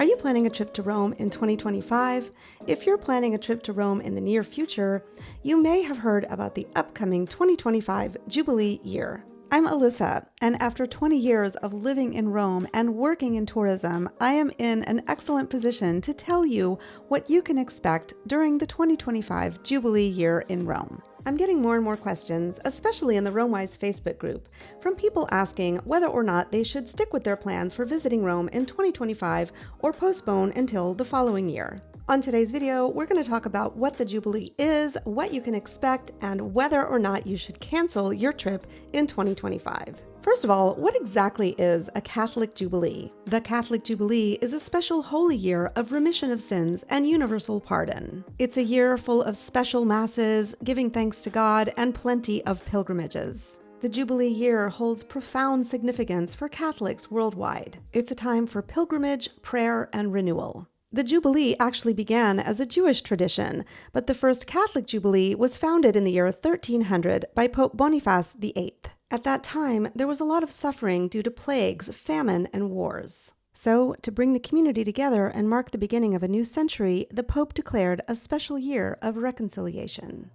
Are you planning a trip to Rome in 2025? If you're planning a trip to Rome in the near future, you may have heard about the upcoming 2025 Jubilee year. I'm Alyssa, and after 20 years of living in Rome and working in tourism, I am in an excellent position to tell you what you can expect during the 2025 Jubilee year in Rome. I'm getting more and more questions, especially in the RomeWise Facebook group, from people asking whether or not they should stick with their plans for visiting Rome in 2025 or postpone until the following year. On today's video, we're going to talk about what the Jubilee is, what you can expect, and whether or not you should cancel your trip in 2025. First of all, what exactly is a Catholic Jubilee? The Catholic Jubilee is a special holy year of remission of sins and universal pardon. It's a year full of special masses, giving thanks to God, and plenty of pilgrimages. The Jubilee year holds profound significance for Catholics worldwide. It's a time for pilgrimage, prayer, and renewal. The Jubilee actually began as a Jewish tradition, but the first Catholic Jubilee was founded in the year 1300 by Pope Boniface VIII. At that time, there was a lot of suffering due to plagues, famine, and wars. So, to bring the community together and mark the beginning of a new century, the Pope declared a special year of reconciliation.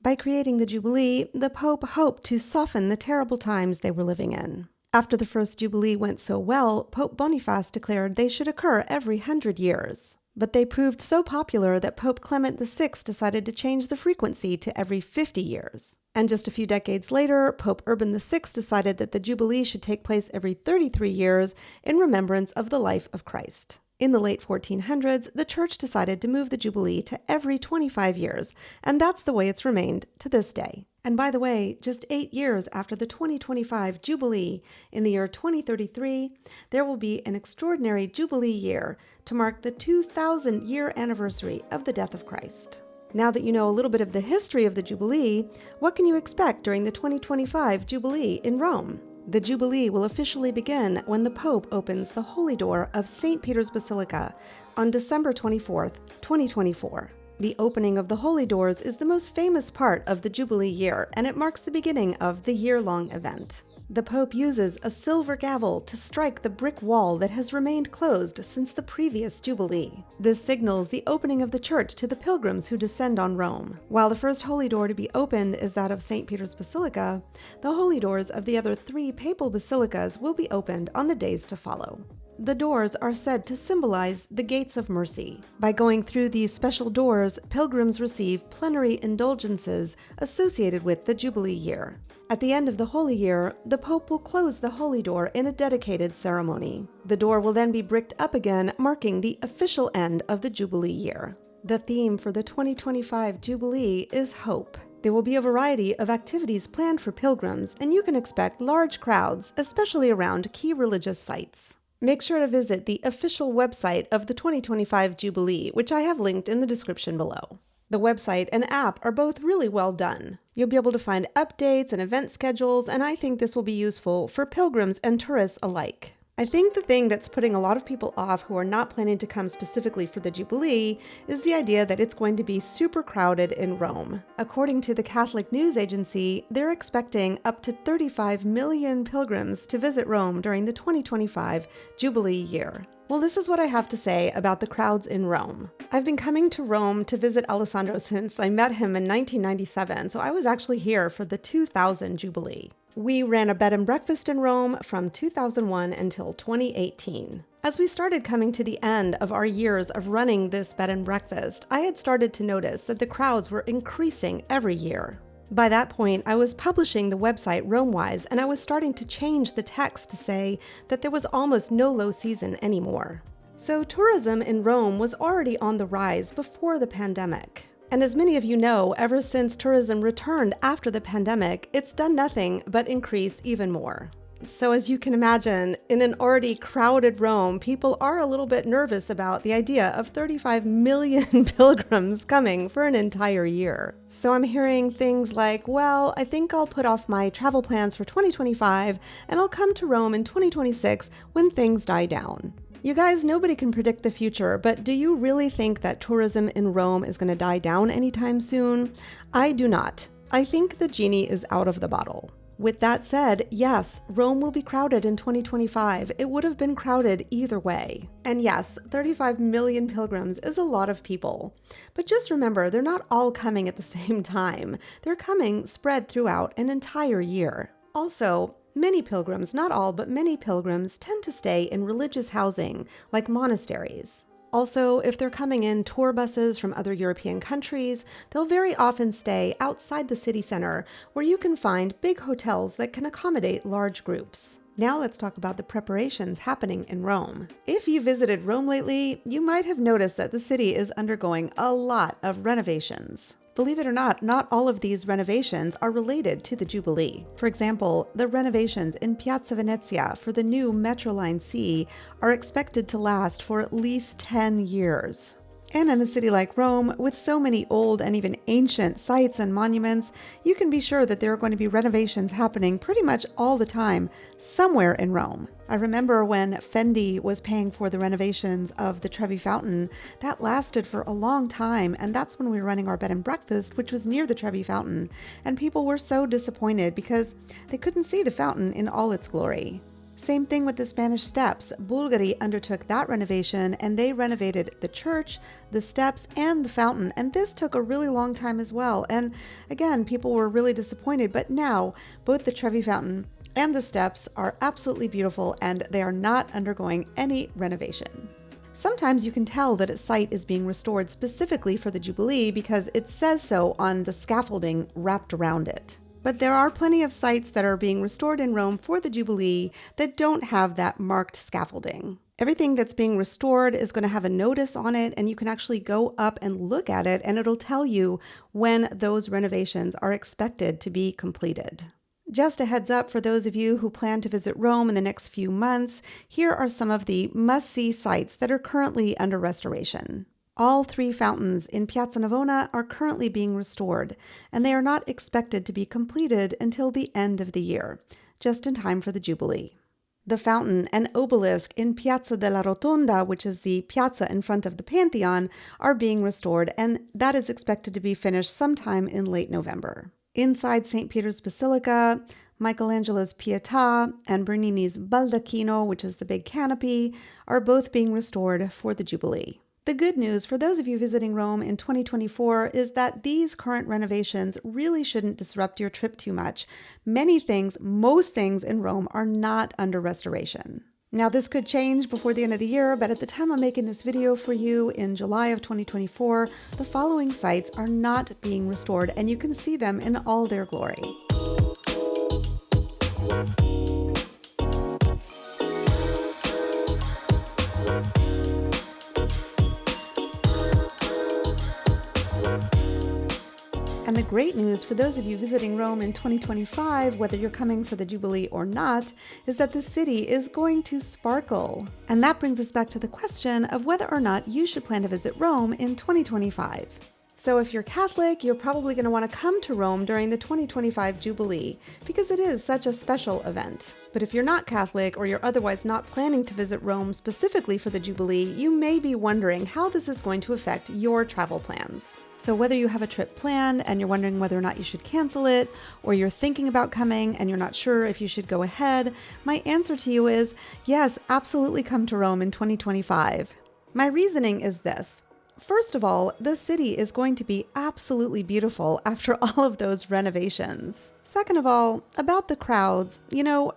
By creating the Jubilee, the Pope hoped to soften the terrible times they were living in. After the first Jubilee went so well, Pope Boniface declared they should occur every 100 years. But they proved so popular that Pope Clement VI decided to change the frequency to every 50 years. And just a few decades later, Pope Urban VI decided that the Jubilee should take place every 33 years in remembrance of the life of Christ. In the late 1400s, the Church decided to move the Jubilee to every 25 years, and that's the way it's remained to this day. And by the way, just 8 years after the 2025 Jubilee, in the year 2033, there will be an extraordinary Jubilee year to mark the 2,000-year anniversary of the death of Christ. Now that you know a little bit of the history of the Jubilee, what can you expect during the 2025 Jubilee in Rome? The Jubilee will officially begin when the Pope opens the Holy Door of St. Peter's Basilica on December 24th, 2024. The opening of the Holy Doors is the most famous part of the Jubilee year, and it marks the beginning of the year-long event. The Pope uses a silver gavel to strike the brick wall that has remained closed since the previous Jubilee. This signals the opening of the church to the pilgrims who descend on Rome. While the first holy door to be opened is that of St. Peter's Basilica, the holy doors of the other 3 papal basilicas will be opened on the days to follow. The doors are said to symbolize the gates of mercy. By going through these special doors, pilgrims receive plenary indulgences associated with the Jubilee year. At the end of the Holy Year, the Pope will close the Holy Door in a dedicated ceremony. The door will then be bricked up again, marking the official end of the Jubilee year. The theme for the 2025 Jubilee is hope. There will be a variety of activities planned for pilgrims, and you can expect large crowds, especially around key religious sites. Make sure to visit the official website of the 2025 Jubilee, which I have linked in the description below. The website and app are both really well done. You'll be able to find updates and event schedules, and I think this will be useful for pilgrims and tourists alike. I think the thing that's putting a lot of people off who are not planning to come specifically for the Jubilee is the idea that it's going to be super crowded in Rome. According to the Catholic news agency, they're expecting up to 35 million pilgrims to visit Rome during the 2025 Jubilee year. Well, this is what I have to say about the crowds in Rome. I've been coming to Rome to visit Alessandro since I met him in 1997, so I was actually here for the 2000 Jubilee. We ran a bed and breakfast in Rome from 2001 until 2018. As we started coming to the end of our years of running this bed and breakfast, I had started to notice that the crowds were increasing every year. By that point, I was publishing the website RomeWise, and I was starting to change the text to say that there was almost no low season anymore. So tourism in Rome was already on the rise before the pandemic. And as many of you know, ever since tourism returned after the pandemic, it's done nothing but increase even more. So as you can imagine, in an already crowded Rome, people are a little bit nervous about the idea of 35 million pilgrims coming for an entire year. So I'm hearing things like, well, I think I'll put off my travel plans for 2025 and I'll come to Rome in 2026 when things die down. You guys, nobody can predict the future, but do you really think that tourism in Rome is going to die down anytime soon? I do not. I think the genie is out of the bottle. With that said, yes, Rome will be crowded in 2025. It would have been crowded either way. And yes, 35 million pilgrims is a lot of people. But just remember, they're not all coming at the same time. They're coming spread throughout an entire year. Also, many pilgrims, not all, but many pilgrims tend to stay in religious housing, like monasteries. Also, if they're coming in tour buses from other European countries, they'll very often stay outside the city center, where you can find big hotels that can accommodate large groups. Now let's talk about the preparations happening in Rome. If you visited Rome lately, you might have noticed that the city is undergoing a lot of renovations. Believe it or not all of these renovations are related to the Jubilee. For example, the renovations in Piazza Venezia for the new Metro Line C are expected to last for at least 10 years. And in a city like Rome, with so many old and even ancient sites and monuments, you can be sure that there are going to be renovations happening pretty much all the time somewhere in Rome. I remember when Fendi was paying for the renovations of the Trevi Fountain, that lasted for a long time, and that's when we were running our bed and breakfast, which was near the Trevi Fountain, and people were so disappointed because they couldn't see the fountain in all its glory. Same thing with the Spanish Steps. Bulgari undertook that renovation, and they renovated the church, the steps, and the fountain, and this took a really long time as well. And again, people were really disappointed, but now both the Trevi Fountain and the steps are absolutely beautiful, and they are not undergoing any renovation. Sometimes you can tell that a site is being restored specifically for the Jubilee because it says so on the scaffolding wrapped around it. But there are plenty of sites that are being restored in Rome for the Jubilee that don't have that marked scaffolding. Everything that's being restored is going to have a notice on it, and you can actually go up and look at it, and it'll tell you when those renovations are expected to be completed. Just a heads up for those of you who plan to visit Rome in the next few months, here are some of the must-see sites that are currently under restoration. All 3 fountains in Piazza Navona are currently being restored, and they are not expected to be completed until the end of the year, just in time for the Jubilee. The fountain and obelisk in Piazza della Rotonda, which is the piazza in front of the Pantheon, are being restored, and that is expected to be finished sometime in late November. Inside St. Peter's Basilica, Michelangelo's Pietà and Bernini's Baldacchino, which is the big canopy, are both being restored for the Jubilee. The good news for those of you visiting Rome in 2024 is that these current renovations really shouldn't disrupt your trip too much. Most things in Rome are not under restoration. Now, this could change before the end of the year, but at the time I'm making this video for you in July of 2024, the following sites are not being restored, and you can see them in all their glory. And the great news for those of you visiting Rome in 2025, whether you're coming for the Jubilee or not, is that the city is going to sparkle. And that brings us back to the question of whether or not you should plan to visit Rome in 2025. So if you're Catholic, you're probably going to want to come to Rome during the 2025 Jubilee because it is such a special event. But if you're not Catholic or you're otherwise not planning to visit Rome specifically for the Jubilee, you may be wondering how this is going to affect your travel plans. So whether you have a trip planned and you're wondering whether or not you should cancel it, or you're thinking about coming and you're not sure if you should go ahead, my answer to you is yes, absolutely come to Rome in 2025. My reasoning is this. First of all, the city is going to be absolutely beautiful after all of those renovations. Second of all, about the crowds,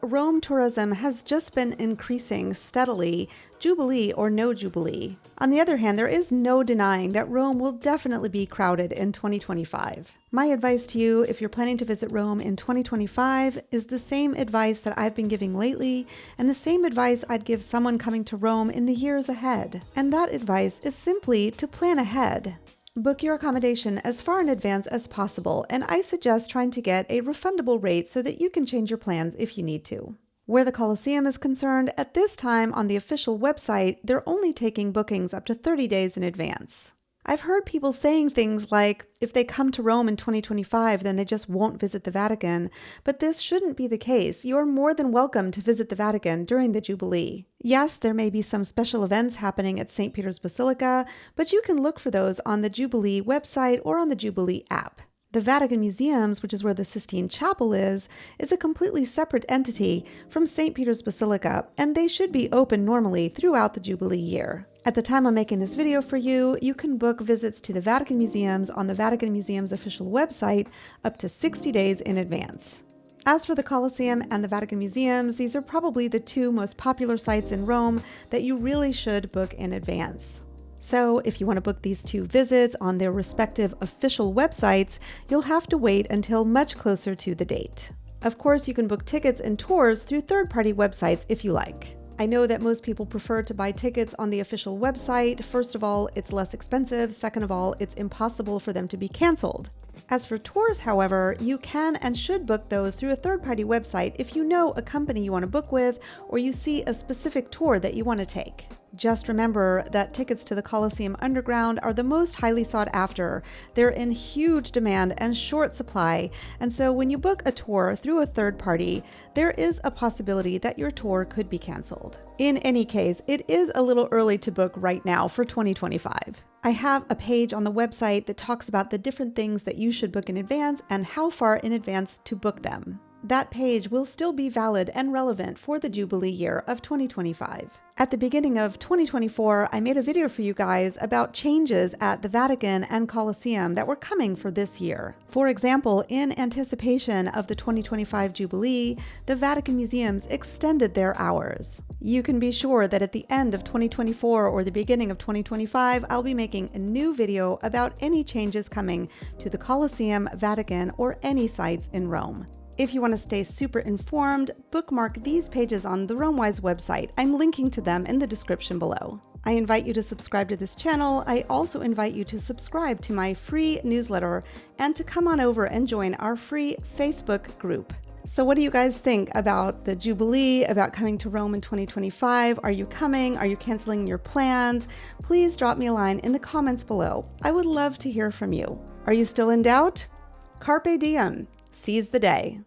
Rome tourism has just been increasing steadily, Jubilee or no Jubilee. On the other hand, there is no denying that Rome will definitely be crowded in 2025. My advice to you, if you're planning to visit Rome in 2025, is the same advice that I've been giving lately, and the same advice I'd give someone coming to Rome in the years ahead. And that advice is simply to plan ahead. Book your accommodation as far in advance as possible, and I suggest trying to get a refundable rate so that you can change your plans if you need to. Where the Colosseum is concerned, at this time on the official website, they're only taking bookings up to 30 days in advance. I've heard people saying things like, if they come to Rome in 2025, then they just won't visit the Vatican, but this shouldn't be the case. You're more than welcome to visit the Vatican during the Jubilee. Yes, there may be some special events happening at St. Peter's Basilica, but you can look for those on the Jubilee website or on the Jubilee app. The Vatican Museums, which is where the Sistine Chapel is a completely separate entity from St. Peter's Basilica, and they should be open normally throughout the Jubilee year. At the time I'm making this video for you, you can book visits to the Vatican Museums on the Vatican Museums official website up to 60 days in advance. As for the Colosseum and the Vatican Museums, these are probably the two most popular sites in Rome that you really should book in advance. So if you want to book these two visits on their respective official websites, you'll have to wait until much closer to the date. Of course, you can book tickets and tours through third-party websites if you like. I know that most people prefer to buy tickets on the official website. First of all, it's less expensive. Second of all, it's impossible for them to be canceled. As for tours, however, you can and should book those through a third-party website if you know a company you want to book with or you see a specific tour that you want to take. Just remember that tickets to the Colosseum Underground are the most highly sought after. They're in huge demand and short supply, and so when you book a tour through a third party, there is a possibility that your tour could be canceled. In any case, it is a little early to book right now for 2025. I have a page on the website that talks about the different things that you should book in advance and how far in advance to book them. That page will still be valid and relevant for the Jubilee year of 2025. At the beginning of 2024, I made a video for you guys about changes at the Vatican and Colosseum that were coming for this year. For example, in anticipation of the 2025 Jubilee, the Vatican Museums extended their hours. You can be sure that at the end of 2024 or the beginning of 2025, I'll be making a new video about any changes coming to the Colosseum, Vatican, or any sites in Rome. If you want to stay super informed, bookmark these pages on the RomeWise website. I'm linking to them in the description below. I invite you to subscribe to this channel. I also invite you to subscribe to my free newsletter and to come on over and join our free Facebook group. So what do you guys think about the Jubilee, about coming to Rome in 2025? Are you coming? Are you canceling your plans? Please drop me a line in the comments below. I would love to hear from you. Are you still in doubt? Carpe diem. Seize the day.